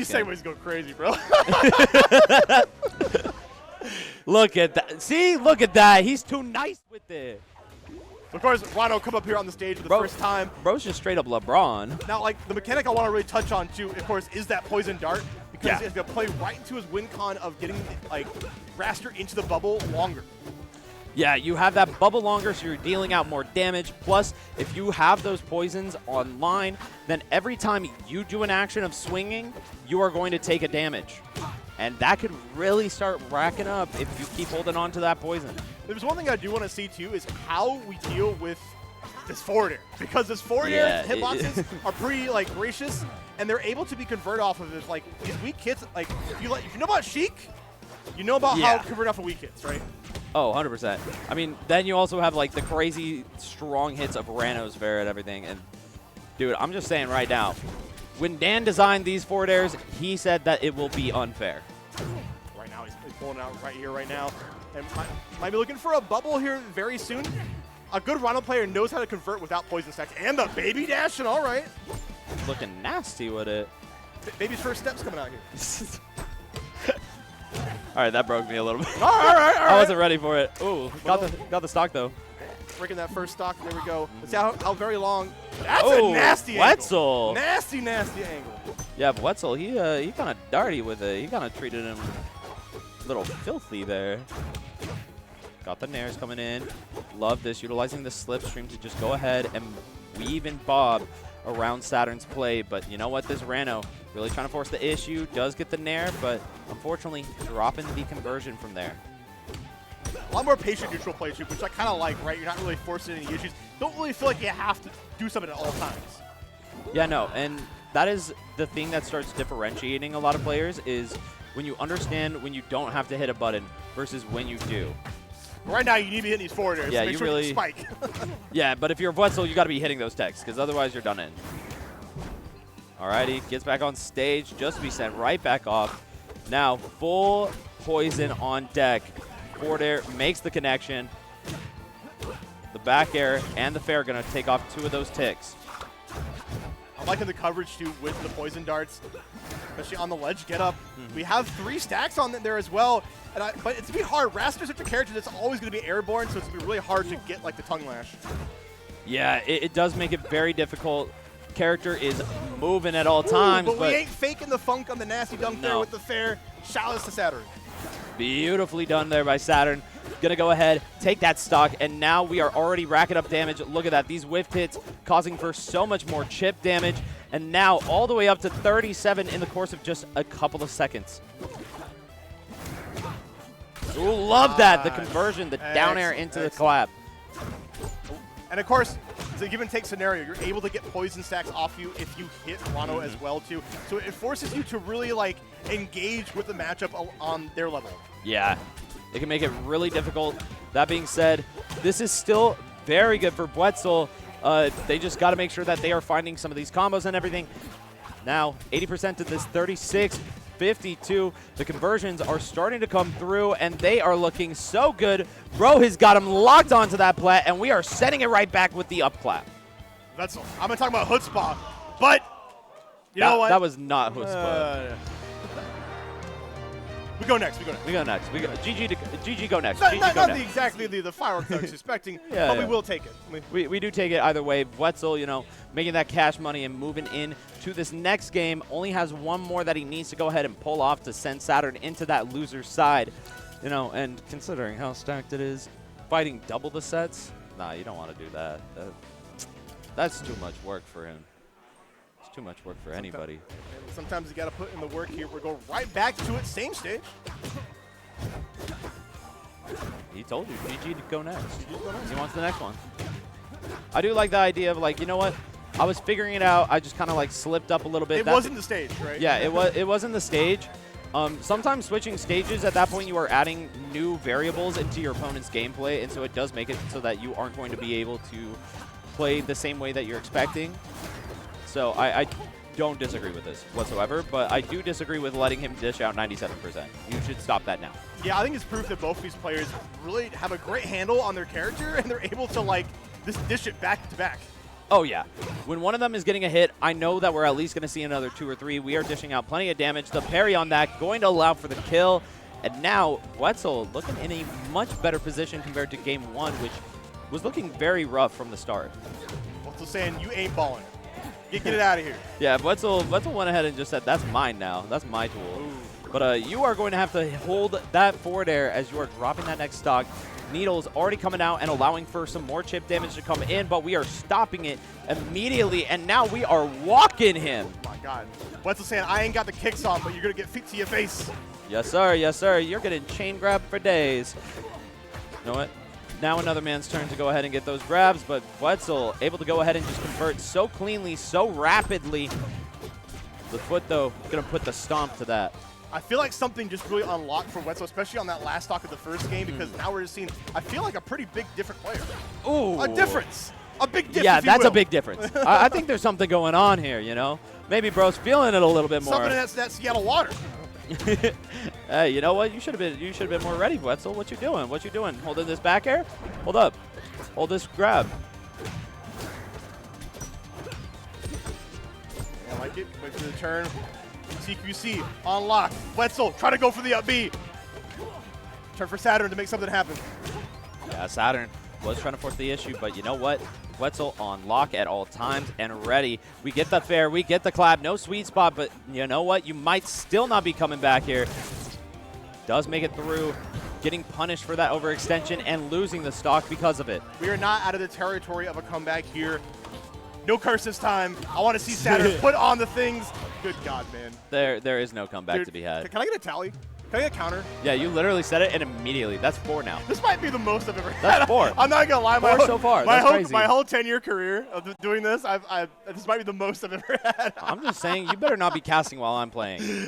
These segues go crazy, bro. Look at that. See? Look at that. He's too nice with it. Of course, Ranno come up here on the stage for the first time. Bro's just straight up LeBron. Now, like, the mechanic I want to really touch on, too, of course, is that poison dart. Because it's going to play right into his win con of getting, like, Wrastor into the bubble longer. Yeah, you have that bubble longer, so you're dealing out more damage. Plus, if you have those poisons online, then every time you do an action of swinging, you are going to take a damage. And that could really start racking up if you keep holding on to that poison. There's one thing I do want to see, too, is how we deal with this forward air. Because this forward air hitboxes are pretty, like, gracious, and they're able to be converted off of this. Like, these weak hits, like, if you know about Sheik, you know about how to convert off of weak hits, right? Oh, 100%. I mean, then you also have, like, the crazy strong hits of Ranno's Fair and everything. And, dude, I'm just saying right now, when Dan designed these forward airs, he said that it will be unfair. Right now, he's pulling out right here, right now. And might be looking for a bubble here very soon. A good Ranno player knows how to convert without poison stacks. And the baby dash, and all right. Looking nasty with it. Baby's first steps coming out here. All right, that broke me a little bit. All right. I wasn't ready for it. Ooh, got the stock, though. Breaking that first stock. There we go. Let's see how very long. That's a nasty Vuetzel. Nasty angle. Yeah, Vuetzel, he kind of darty with it. He kind of treated him a little filthy there. Got the nairs coming in. Love this, utilizing the slipstream to just go ahead and weave and bob around Saturn's play. But you know what? This Ranno really trying to force the issue. Does get the nair, but unfortunately dropping the conversion from there. A lot more patient neutral play, too, which I kind of like, right? You're not really forcing any issues. Don't really feel like you have to do something at all times. Yeah, no, and that is the thing that starts differentiating a lot of players is when you understand when you don't have to hit a button versus when you do. Right now, you need to be hitting these forward airs. Yeah, so make you sure really you spike. Yeah, but if you're Vuetzel, you got to be hitting those techs because otherwise you're done in. Alrighty, gets back on stage, just to be sent right back off. Now, full poison on deck. Forward air makes the connection. The back air and the fair going to take off 2 of those ticks. I'm liking the coverage, too, with the poison darts, especially on the ledge get up. We have 3 stacks on there as well, but it's going to be hard. Wrastor's such a character that's always going to be airborne, so it's going to be really hard to get, like, the tongue lash. Yeah, it does make it very difficult. Character is moving at all times. But we ain't faking the funk on the nasty dunk there with the fair. Shoutouts to Saturn. Beautifully done there by Saturn. Gonna go ahead, take that stock, and now we are already racking up damage. Look at that, these whiff hits causing for so much more chip damage, and now all the way up to 37 in the course of just a couple of seconds. Ooh, love that, the conversion, the down air into the clap. And of course, it's a give and take scenario. You're able to get poison stacks off you if you hit Ranno as well too. So it forces you to really like engage with the matchup on their level. Yeah, it can make it really difficult. That being said, this is still very good for Vuetzel. They just got to make sure that they are finding some of these combos and everything. Now, 80% to this 36. 52. The conversions are starting to come through, and they are looking so good. Bro has got him locked onto that plat, and we are setting it right back with the up clap. That's. I'm going to talk about chutzpah, but you know what? That was not chutzpah. We go next. GG go next. Not exactly the fireworks I was expecting, but we will take it. We do take it either way. Vuetzel, you know, making that cash money and moving in to this next game. Only has 1 more that he needs to go ahead and pull off to send Saturn into that loser's side. You know, and considering how stacked it is, fighting double the sets, nah, you don't want to do that. That's too much work for him. It's too much work for anybody. Sometimes you got to put in the work here. We're going right back to it, same stage. He told you, GG to go next. He wants the next one. I do like the idea of like, you know what? I was figuring it out. I just kind of like slipped up a little bit. It wasn't the stage, right? Yeah, it wasn't the stage. Sometimes switching stages, at that point you are adding new variables into your opponent's gameplay, and so it does make it so that you aren't going to be able to play the same way that you're expecting. So I don't disagree with this whatsoever, but I do disagree with letting him dish out 97%. You should stop that now. Yeah, I think it's proof that both of these players really have a great handle on their character, and they're able to, like, just dish it back to back. Oh, yeah. When one of them is getting a hit, I know that we're at least going to see another 2 or 3. We are dishing out plenty of damage. The parry on that going to allow for the kill. And now Vuetzel looking in a much better position compared to game 1, which was looking very rough from the start. Vuetzel saying, you ain't balling. Get it out of here. Yeah, Vuetzel went ahead and just said, that's mine now. That's my tool. Ooh. But you are going to have to hold that forward air as you are dropping that next stock. Needles already coming out and allowing for some more chip damage to come in, but we are stopping it immediately, and now we are walking him. Oh my God. Vuetzel saying, I ain't got the kicks on, but you're going to get feet to your face. Yes, sir. Yes, sir. You're getting chain grab for days. You know what? Now another man's turn to go ahead and get those grabs, but Vuetzel able to go ahead and just convert so cleanly, so rapidly. The foot, though, going to put the stomp to that. I feel like something just really unlocked for Vuetzel, especially on that last stock of the first game, because now we're just seeing, I feel like, a pretty big different player. Ooh. A difference. A big difference. Yeah, that's a big difference. I think there's something going on here, you know? Maybe bro's feeling it a little bit more. Something in that Seattle water. Hey, you know what? You should have been more ready, Vuetzel. What you doing? What you doing? Holding this back air? Hold up. Hold this grab. I like it. Wait for the turn. CQC on lock. Vuetzel try to go for the up B. Turn for Saturn to make something happen. Yeah, Saturn was trying to force the issue, but you know what? Vuetzel on lock at all times and ready. We get the fair, we get the clap, no sweet spot, but you know what? You might still not be coming back here. Does make it through, getting punished for that overextension and losing the stock because of it. We are not out of the territory of a comeback here. No curse this time. I want to see Saturn put on the things. Good God, man. There is no comeback Dude, to be had. Can I get a tally? Can I get a counter? Yeah, you literally said it, and immediately. That's 4 now. This might be the most I've ever had. That's 4. I'm not gonna lie. 4 so far. That's crazy. My whole 10-year career of doing this, this might be the most I've ever had. I'm just saying, you better not be casting while I'm playing.